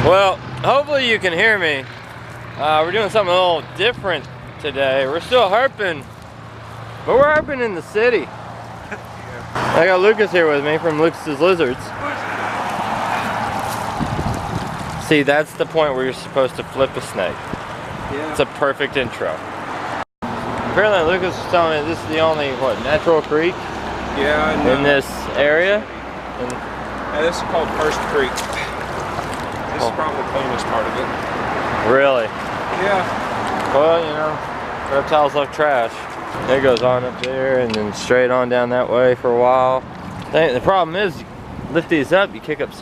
Well, hopefully you can hear me. We're doing something a little different today. We're still herping, but we're herping in the city. I got Lucas here with me from Lucas's Lizards. See, that's the point where you're supposed to flip a snake. Yeah. It's a perfect intro. Apparently Lucas was telling me this is the only, what, natural creek? Yeah. In this area? Yeah, this is called First Creek. This is probably the cleanest part of it. Really? Yeah. Well, you know, reptiles love trash. It goes on up there and then straight on down that way for a while. The problem is, you lift these up, you kick up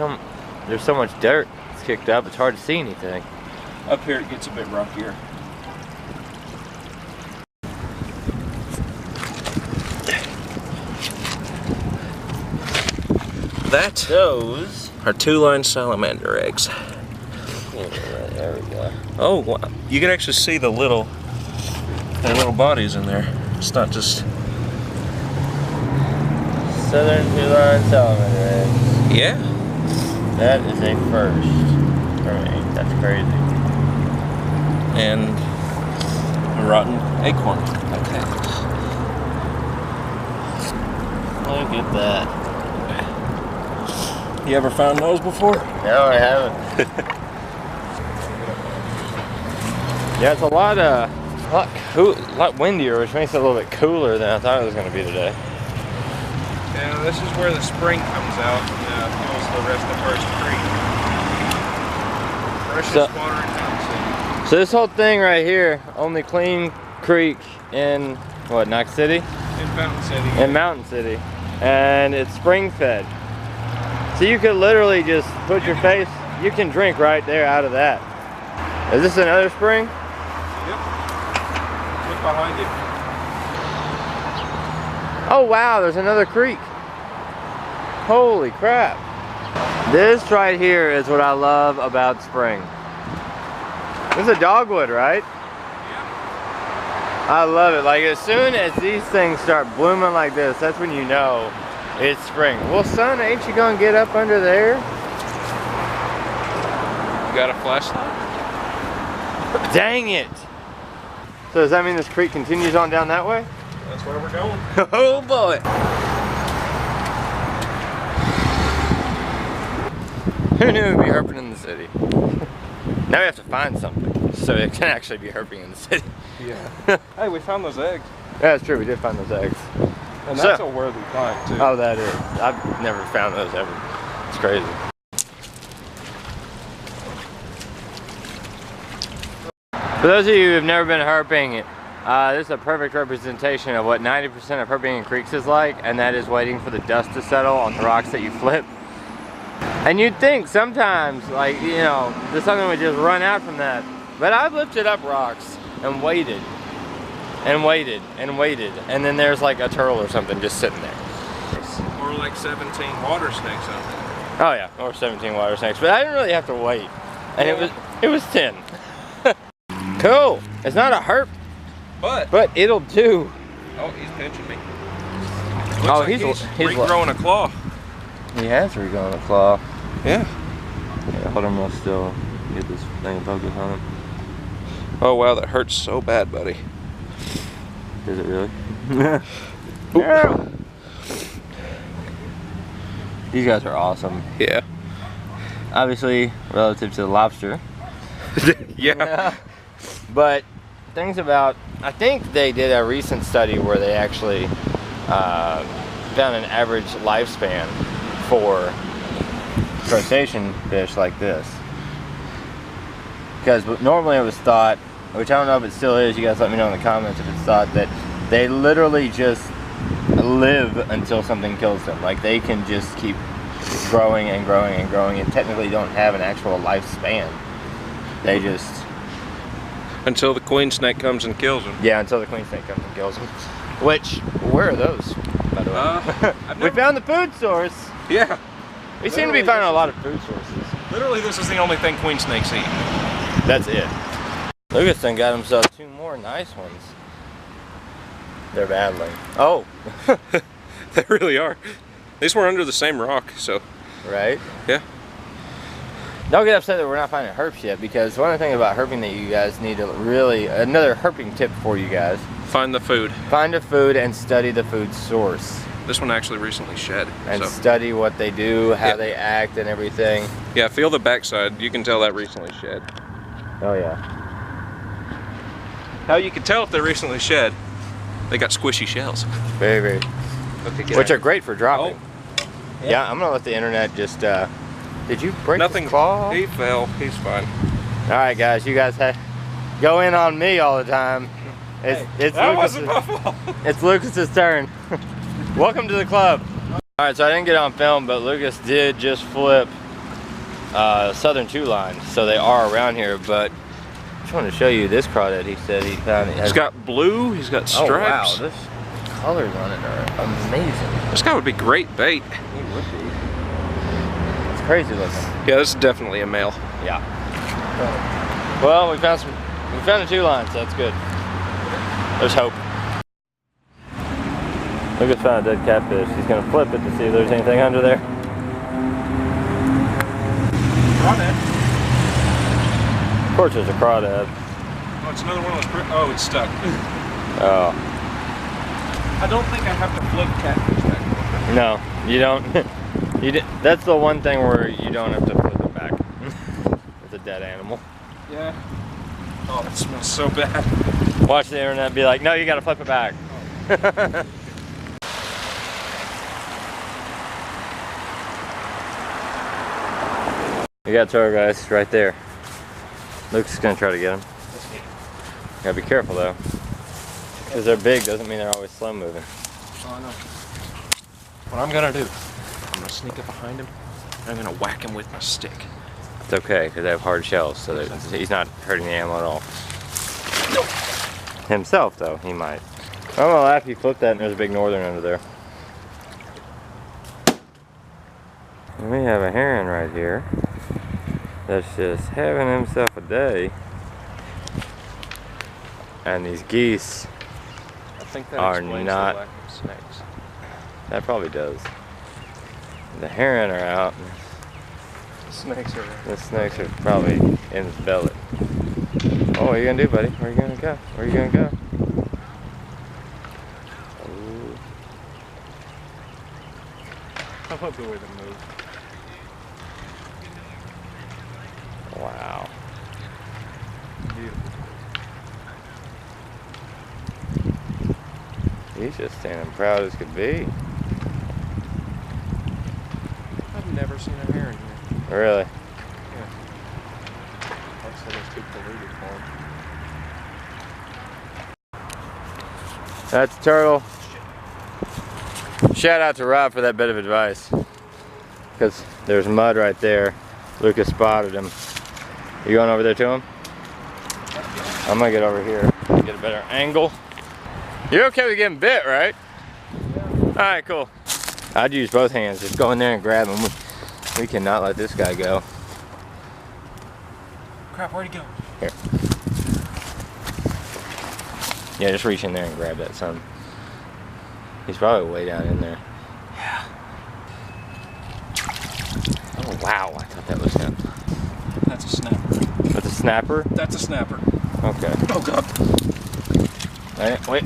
there's so much dirt it's kicked up, it's hard to see anything. Up here it gets a bit rockier. Those are 2-line salamander eggs. There we go. Oh, wow. You can actually see their little bodies in there. It's not just Southern 2-line salamander eggs. Yeah. That is a first for me. That's crazy. And a rotten acorn. Okay. Look at that. You ever found those before? No, I haven't. Yeah, it's a lot windier, which makes it a little bit cooler than I thought it was going to be today. Yeah, this is where the spring comes out and fills the rest of First Creek. Freshest water in Mountain City. So this whole thing right here, only clean creek in, what, Knox City? In Mountain City. In Mountain City. And it's spring fed. So you could literally just put your face, you can drink right there out of that. Is this another spring? Yep. Look behind you. Oh wow, there's another creek. Holy crap. This right here is what I love about spring. This is a dogwood, right? Yeah. I love it. Like as soon as these things start blooming like this, that's when you know it's spring. Well, son, ain't you gonna get up under there? You got a flashlight? Dang it! So does that mean this creek continues on down that way? That's where we're going. Oh boy! Who knew we'd be herping in the city? Now we have to find something so it can actually be herping in the city. Yeah. Hey, we found those eggs. Yeah, that's true. We did find those eggs. And that's a worthy find too. Oh, that is. I've never found those ever. It's crazy. For those of you who have never been herping, this is a perfect representation of what 90% of herping in creeks is like, and that is waiting for the dust to settle on the rocks that you flip. And you'd think sometimes, like, you know, there's something would just run out from that. But I've lifted up rocks and waited. And waited and waited, and then there's like a turtle or something just sitting there. Or like 17 water snakes on there. Oh yeah, or 17 water snakes, but I didn't really have to wait, and yeah. it was 10. Cool. It's not a herp, but it'll do. Oh, he's pinching me. Oh, like he's regrowing a claw. He has regrowing a claw. Yeah. Yeah, hold him real still. Get this thing focused on him. Oh wow, that hurts so bad, buddy. Does it really? Yeah. These guys are awesome. Yeah. Obviously, relative to the lobster. Yeah. But things about, I think they did a recent study where they actually found an average lifespan for crustacean fish like this. Because normally it was thought, which I don't know if it still is, you guys let me know in the comments if it's thought that they literally just live until something kills them. Like they can just keep growing and growing and growing and technically don't have an actual lifespan. They just... Until the queen snake comes and kills them. Yeah, until the queen snake comes and kills them. Which, where are those, by the way? We found the food source. Yeah. We seem to be finding a lot of food sources. Literally, this is the only thing queen snakes eat. That's it. Lucas then got himself 2 more nice ones. They're battling. Oh! They really are. These were under the same rock, so. Right? Yeah. Don't get upset that we're not finding herps yet, because one of the things about herping that you guys need to really, another herping tip for you guys. Find the food. Find the food and study the food source. This one actually recently shed. And study what they do, how they act and everything. Yeah, feel the backside. You can tell that recently shed. Oh yeah. How you can tell if they're recently shed, they got squishy shells. Very, very. Okay, which are great for dropping. Oh. Yeah, I'm gonna let the internet just, did you break Nothing. his claw? He fell, he's fine. Alright guys, you guys go in on me all the time. It's that Lucas's, wasn't my fault. It's Lucas's turn. Welcome to the club. Alright, so I didn't get on film, but Lucas did just flip southern two line, so they are around here, but I just wanted to show you this crawdad he said he found. He's got blue, he's got stripes. Oh wow, this colors on it are amazing. This guy would be great bait. He would be. It's crazy looking. Yeah, this is definitely a male. Yeah. Well, we found a two line, so that's good. There's hope. Lucas found a dead catfish. He's gonna flip it to see if there's anything under there. Crawdad. Of course there's a crawdad. Oh, it's another one of those. Oh, it's stuck. Oh. I don't think I have to flip catfish back. No, you don't. That's the one thing where you don't have to flip it back. It's a dead animal. Yeah. Oh, it smells so bad. Watch the internet and be like, no, you gotta flip it back. Oh. We got turtle guys right there. Luke's gonna try to get them. Gotta be careful though. Because they're big doesn't mean they're always slow moving. Oh, I know. What I'm gonna do, I'm gonna sneak up behind him and I'm gonna whack him with my stick. It's okay because they have hard shells, so he's not hurting the animal at all. Nope. Himself though, he might. I'm gonna laugh if you flip that and there's a big northern under there. And we have a heron right here that's just having himself a day. And these geese I think that are explains not the lack of snakes. That probably does. The heron are out. The snakes are The snakes are probably in his belly. Oh, what are you gonna do, buddy? Where are you gonna go? Where are you gonna go? Ooh. I love the way they move. Wow. Beautiful. He's just standing proud as could be. I've never seen a heron here. Really? Yeah. Like I said, it's too polluted for him. That's a turtle. Shout out to Rob for that bit of advice. Because there's mud right there. Lucas spotted him. You going over there to him? I'm gonna get over here, get a better angle. You're okay with getting bit, right? Yeah. Alright, cool. I'd use both hands. Just go in there and grab him. We cannot let this guy go. Crap, where'd he go? Here. Yeah, just reach in there and grab that son. He's probably way down in there. Yeah. Oh wow, I thought that was him. That's a snapper. That's a snapper? That's a snapper. Okay. Oh god. Wait.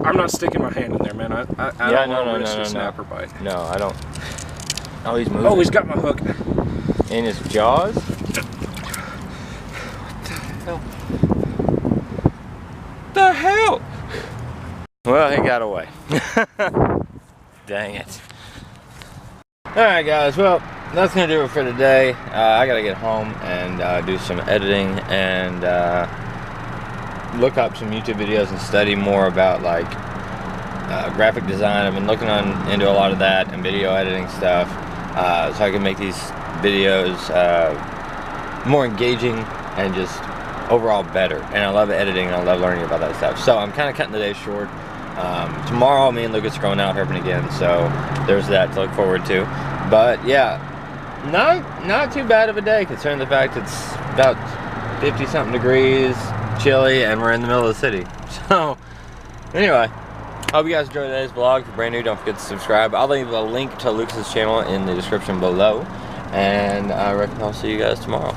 I'm not sticking my hand in there, man. I don't want to risk a snapper bite. No, I don't. Oh, he's moving. Oh, he's got my hook. In his jaws? What the hell? Well, he got away. Dang it. Alright guys, well, that's going to do it for today. I got to get home and do some editing and look up some YouTube videos and study more about like graphic design. I've been looking into a lot of that and video editing stuff so I can make these videos more engaging and just overall better. And I love editing and I love learning about that stuff. So I'm kind of cutting the day short. Tomorrow me and Lucas are going out herping again, so there's that to look forward to. But yeah, not too bad of a day considering the fact it's about 50 something degrees, chilly, and we're in the middle of the city. So anyway, hope you guys enjoyed today's vlog. If you're brand new, don't forget to subscribe. I'll leave a link to Lucas's channel in the description below. And I reckon I'll see you guys tomorrow.